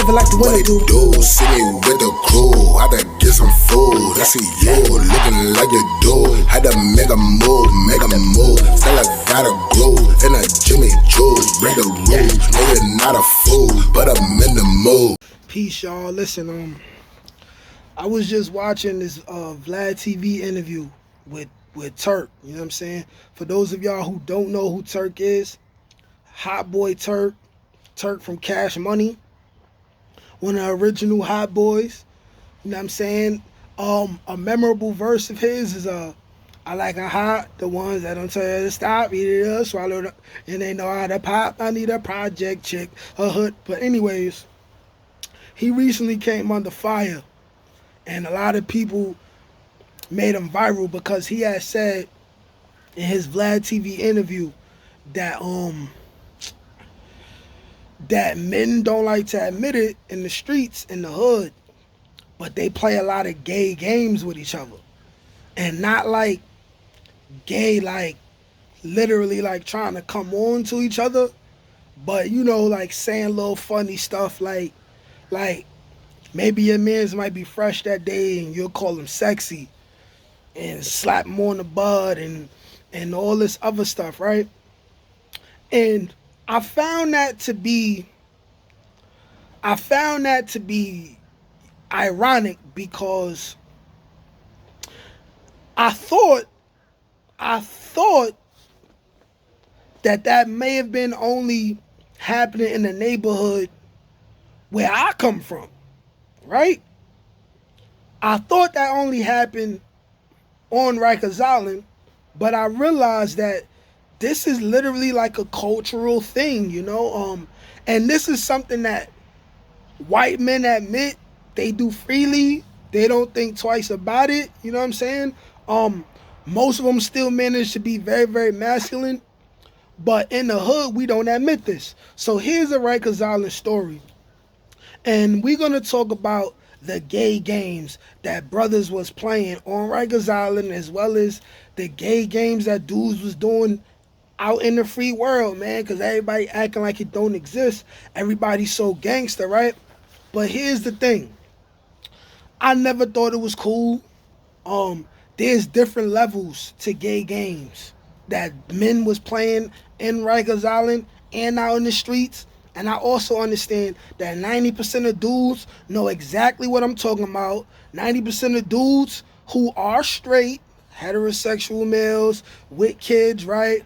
never like the What winter it do. do? See me with the crew. Had to get some food. I see you looking like you do. Had to make a move. Feel like gotta grow in a Jimmy Choo. Break the rules. No, you're not a fool, but I'm in the mood. Peace, y'all. Listen, I was just watching this Vlad TV interview with Turk. You know what I'm saying? For those of y'all who don't know who Turk is, Hot Boy Turk from Cash Money, one of the original Hot Boys. You know what I'm saying? A memorable verse of his is I like a hot, the ones that don't tell you to stop, eat it up, swallow it, and they know how to pop. I need a project chick, a hood. But anyways, he recently came under fire, and a lot of people made him viral because he had said in his Vlad TV interview that that men don't like to admit it in the streets, in the hood, but they play a lot of gay games with each other. And not like gay, like literally like trying to come on to each other, but you know, like saying little funny stuff like maybe your mans might be fresh that day and you'll call him sexy and slap him on the butt and all this other stuff, right? And I found that to be ironic because I thought that may have been only happening in the neighborhood where I come from, right? I thought that only happened on Rikers Island, but I realized that this is literally like a cultural thing, you know? And this is something that white men admit they do freely. They don't think twice about it, you know what I'm saying? Most of them still manage to be very, very masculine, but in the hood, we don't admit this. So here's a Rikers Island story. And we're going to talk about the gay games that brothers was playing on Rikers Island, as well as the gay games that dudes was doing out in the free world, man, because everybody acting like it don't exist. Everybody's so gangster, right? But here's the thing. I never thought it was cool. There's different levels to gay games that men was playing in Rikers Island and out in the streets. And I also understand that 90% of dudes know exactly what I'm talking about. 90% of dudes who are straight, heterosexual males with kids, right?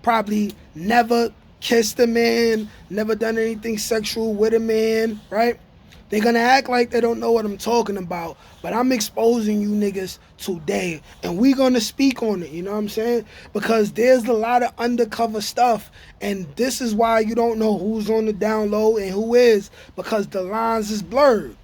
Probably never kissed a man, never done anything sexual with a man, right? They're gonna act like they don't know what I'm talking about, but I'm exposing you niggas today, and we gonna speak on it, you know what I'm saying? Because there's a lot of undercover stuff, and this is why you don't know who's on the down low and who is, because the lines is blurred.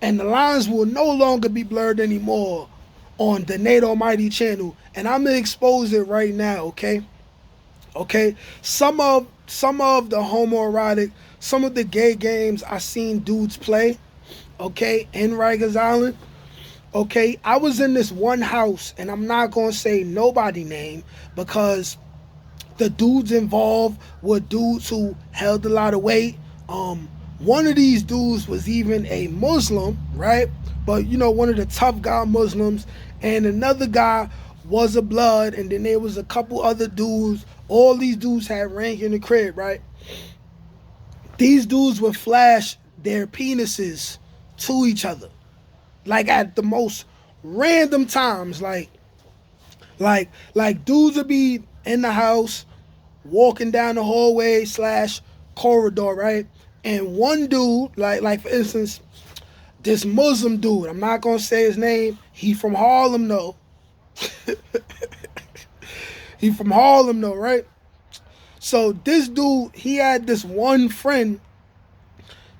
And the lines will no longer be blurred anymore on the Nate Almighty channel, and I'm gonna expose it right now, okay? Okay? Some of the homoerotic, some of the gay games I seen dudes play, okay, in Rikers Island, okay, I was in this one house, and I'm not going to say nobody name, because the dudes involved were dudes who held a lot of weight. One of these dudes was even a Muslim, right, but, you know, one of the tough guy Muslims, and another guy was a blood, and then there was a couple other dudes. All these dudes had rank in the crib, right? These dudes would flash their penises to each other, like at the most random times. Like dudes would be in the house, walking down the hallway / corridor, right? And one dude, like for instance, this Muslim dude, I'm not gonna say his name. He from Harlem, though. He from Harlem, though, right? So this dude, he had this one friend.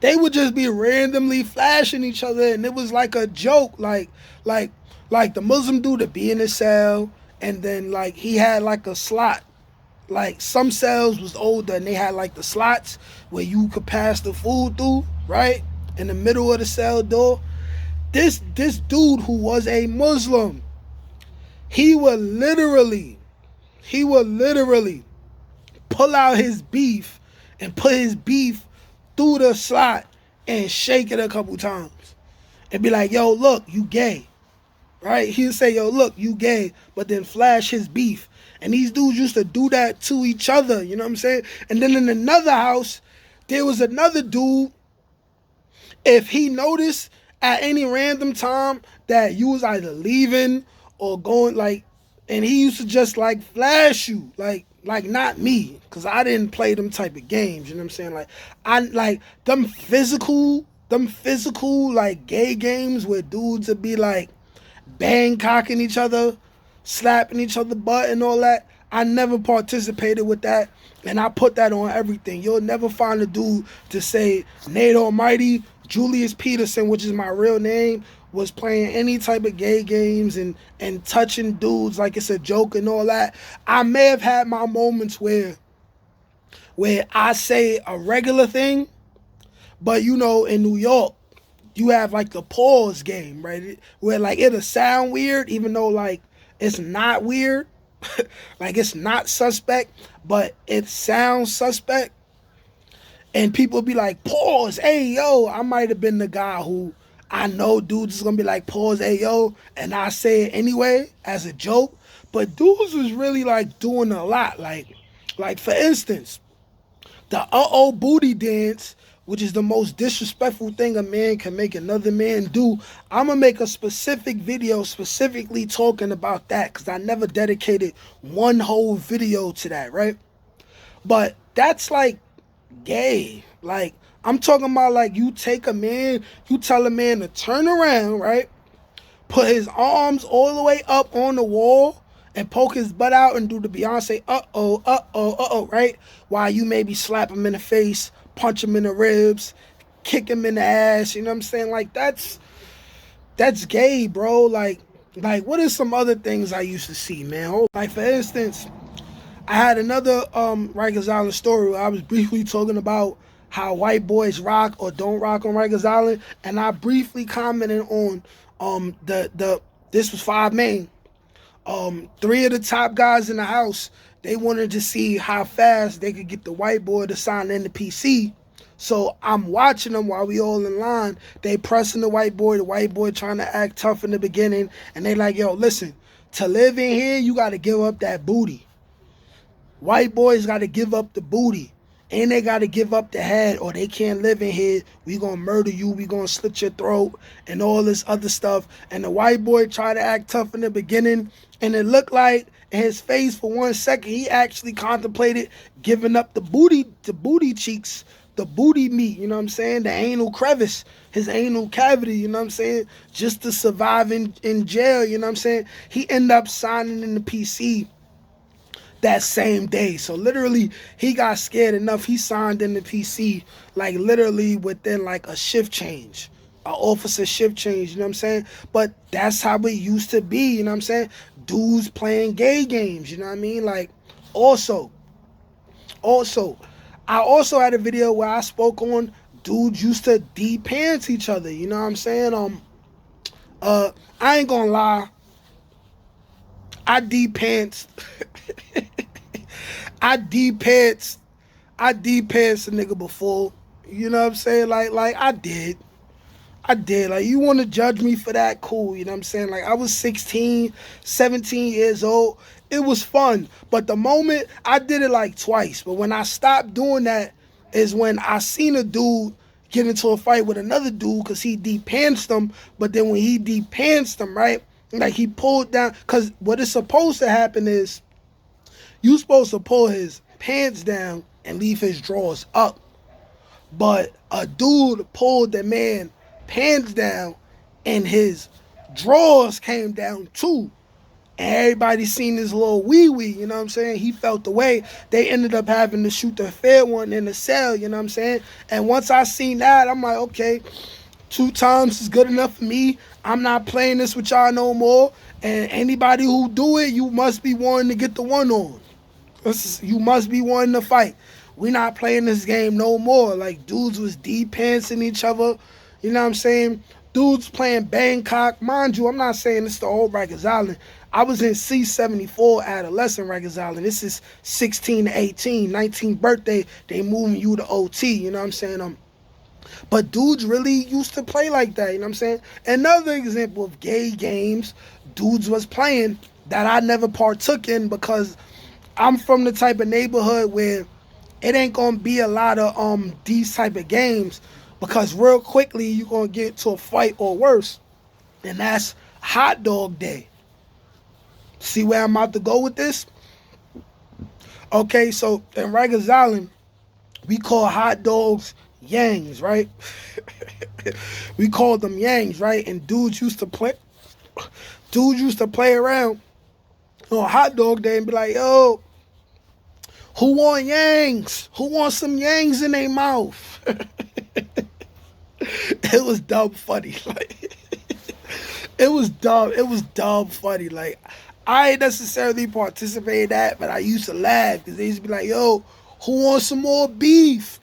They would just be randomly flashing each other, and it was like a joke. Like the Muslim dude would be in his cell, and then like he had like a slot. Like some cells was older, and they had like the slots where you could pass the food through, right? In the middle of the cell door. This dude who was a Muslim, he would literally pull out his beef and put his beef through the slot and shake it a couple times and be like, yo, look, you gay. Right? He'll say, yo, look, you gay, but then flash his beef. And these dudes used to do that to each other, you know what I'm saying? And then in another house, there was another dude, if he noticed at any random time that you was either leaving or going, like, and he used to just, like, flash you, like not me, because I didn't play them type of games, you know what I'm saying? Like, I, like, them physical, like, gay games where dudes would be, like, bangcocking each other, slapping each other butt and all that. I never participated with that, and I put that on everything. You'll never find a dude to say Nate Almighty, Julius Peterson, which is my real name, was playing any type of gay games and touching dudes like it's a joke and all that. I may have had my moments where I say a regular thing, but you know, in New York, you have like the pause game, right? Where like it'll sound weird, even though like it's not weird. Like it's not suspect, but it sounds suspect. And people be like, pause, hey yo. I might have been the guy who I know dudes is gonna be like, pause, hey yo, and I say it anyway as a joke. But dudes was really like doing a lot. Like for instance, the uh-oh booty dance, which is the most disrespectful thing a man can make another man do. I'm going to make a specific video specifically talking about that because I never dedicated one whole video to that, right? But that's like gay. Like, I'm talking about like you take a man, you tell a man to turn around, right? Put his arms all the way up on the wall and poke his butt out and do the Beyonce uh-oh, right? While you maybe slap him in the face, punch him in the ribs, kick him in the ass, you know what I'm saying? Like, that's gay, bro. Like what are some other things I used to see, man? Like, for instance, I had another Rikers Island story where I was briefly talking about how white boys rock or don't rock on Rikers Island, and I briefly commented on this was 5 Main. 3 of the top guys in the house, they wanted to see how fast they could get the white boy to sign in the PC. So I'm watching them while we all in line. They pressing the white boy trying to act tough in the beginning. And they like, yo, listen, to live in here, you got to give up that booty. White boys got to give up the booty. And they got to give up the head or they can't live in here. We going to murder you. We going to slit your throat and all this other stuff. And the white boy tried to act tough in the beginning. And it looked like in his face for 1 second, he actually contemplated giving up the booty cheeks, the booty meat, you know what I'm saying? The anal crevice, his anal cavity, you know what I'm saying? Just to survive in jail, you know what I'm saying? He ended up signing in the PC that same day. So literally he got scared enough. He signed in the PC like literally within like a shift change, an officer shift change, you know what I'm saying? But that's how it used to be, you know what I'm saying? Dudes playing gay games, you know what I mean? Like also, I also had a video where I spoke on dudes used to de-pants each other, you know what I'm saying? I ain't gonna lie. I de-pants I de-pants a nigga before. You know what I'm saying? Like I did. Like, you want to judge me for that? Cool. You know what I'm saying? Like, I was 16, 17 years old. It was fun. But the moment I did it like twice. But when I stopped doing that is when I seen a dude get into a fight with another dude because he de-pantsed him. But then when he de-pantsed him, right? Like, he pulled down. Because what is supposed to happen is you supposed to pull his pants down and leave his drawers up. But a dude pulled the man pants down and his drawers came down too. And everybody seen this little wee-wee, you know what I'm saying? He felt the way. They ended up having to shoot the fair one in the cell, you know what I'm saying? And once I seen that, I'm like, okay, 2 times is good enough for me. I'm not playing this with y'all no more. And anybody who do it, you must be wanting to get the one on. You must be wanting to fight. We not playing this game no more. Like, dudes was de-pantsing each other. You know what I'm saying? Dudes playing Bangkok. Mind you, I'm not saying this the old Rikers Island. I was in C-74 adolescent Rikers Island. This is 16 to 18, 19th birthday. They moving you to OT. You know what I'm saying? But dudes really used to play like that, you know what I'm saying? Another example of gay games dudes was playing that I never partook in because I'm from the type of neighborhood where it ain't gonna be a lot of these type of games because real quickly you gonna get to a fight or worse. And that's hot dog day. See where I'm about to go with this? Okay, so in Rikers Island, we call hot dogs yangs, right? We called them yangs, right? And dudes used to play around on hot dog day and be like, yo, who want yangs? Who wants some yangs in their mouth? It was dumb funny. Like it was dumb. It was dumb funny. Like I ain't necessarily participate in that, but I used to laugh because they used to be like, yo, who wants some more beef?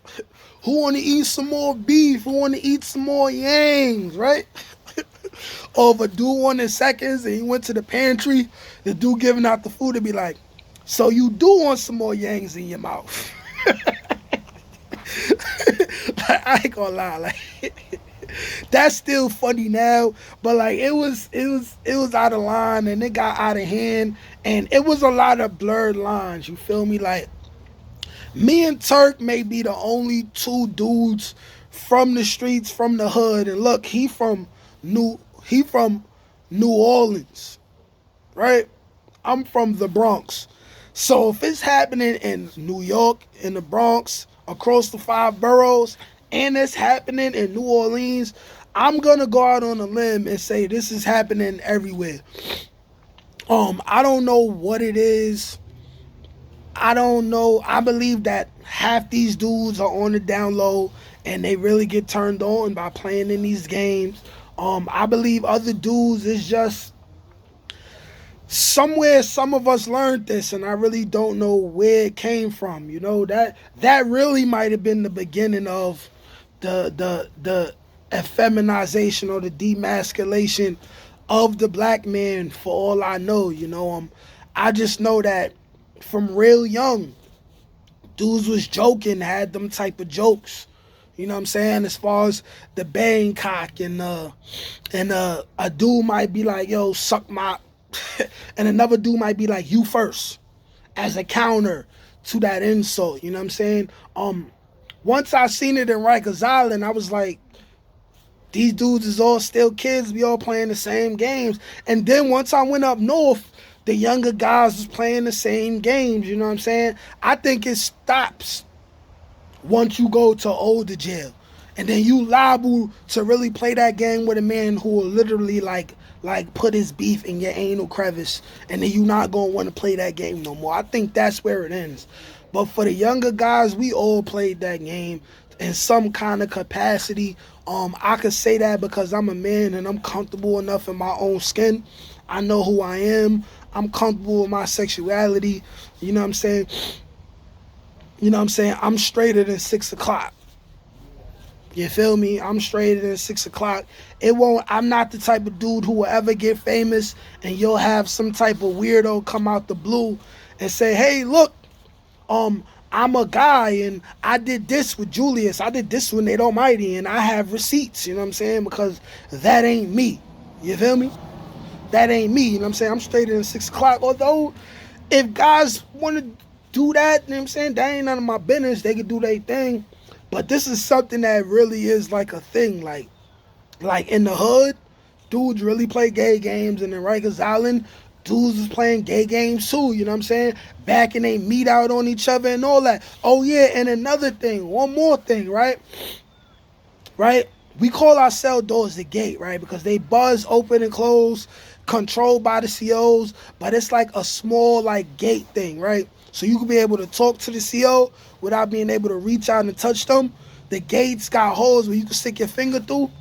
Who want to eat some more beef? Who want to eat some more yangs, right? Or if a dude wanted seconds and he went to the pantry, the dude giving out the food would be like, so you do want some more yangs in your mouth. I ain't gonna lie, like that's still funny now, but like it was out of line and it got out of hand and it was a lot of blurred lines, you feel me? Like me and Turk may be the only two dudes from the streets, from the hood. And look, he from New Orleans, right? I'm from the Bronx. So if it's happening in New York, in the Bronx, across the five boroughs, and it's happening in New Orleans, I'm gonna go out on a limb and say this is happening everywhere. I don't know what it is. I don't know. I believe that half these dudes are on the down low and they really get turned on by playing in these games. I believe other dudes is just somewhere some of us learned this and I really don't know where it came from. You know, that really might have been the beginning of the effeminization or the demasculation of the black man for all I know. You know, I just know that from real young, dudes was joking, had them type of jokes. You know what I'm saying? As far as the Bangkok and a dude might be like, yo, suck my and another dude might be like, you first, as a counter to that insult. You know what I'm saying? Once I seen it in Rikers Island, I was like, these dudes is all still kids, we all playing the same games. And then once I went up north, the younger guys was playing the same games, you know what I'm saying? I think it stops once you go to older jail. And then you liable to really play that game with a man who will literally like put his beef in your anal crevice, and then you not gonna want to play that game no more. I think that's where it ends. But for the younger guys, we all played that game in some kind of capacity. I could say that because I'm a man and I'm comfortable enough in my own skin. I know who I am. I'm comfortable with my sexuality. You know what I'm saying? You know what I'm saying? I'm straighter than 6 o'clock. You feel me? I'm straighter than 6 o'clock. I'm not the type of dude who will ever get famous and you'll have some type of weirdo come out the blue and say, hey, look, I'm a guy and I did this with Julius. I did this with Nate Almighty and I have receipts, you know what I'm saying? Because that ain't me. You feel me? That ain't me, you know what I'm saying? I'm straighter than 6 o'clock. Although, if guys want to do that, you know what I'm saying? That ain't none of my business. They can do their thing. But this is something that really is like a thing. Like in the hood, dudes really play gay games. And in Rikers Island, dudes is playing gay games too, you know what I'm saying? Back and they meet out on each other and all that. Oh yeah, and another thing, one more thing, right? Right? We call our cell doors the gate, right? Because they buzz open and close, controlled by the COs, but it's like a small like gate thing, right? So you can be able to talk to the CO without being able to reach out and touch them. The gates got holes where you can stick your finger through.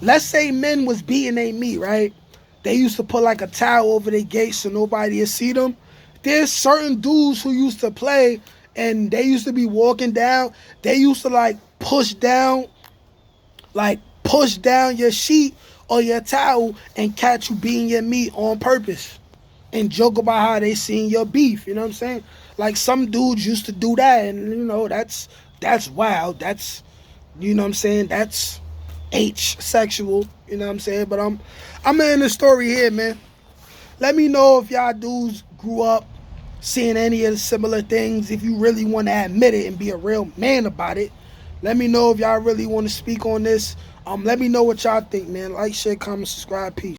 Let's say men was beating their meat, right? They used to put like a towel over their gate so nobody would see them. There's certain dudes who used to play and they used to be walking down. They used to like push down your sheet or your towel and catch you beating your meat on purpose and joke about how they seen your beef, you know what I'm saying? Like some dudes used to do that and you know, that's wild. That's You know what I'm saying? That's H sexual. You know what I'm saying? But I'm in the story here, man. Let me know if y'all dudes grew up seeing any of the similar things. If you really want to admit it and be a real man about it, let me know if y'all really want to speak on this. Let me know what y'all think, man. Like, share, comment, subscribe. Peace.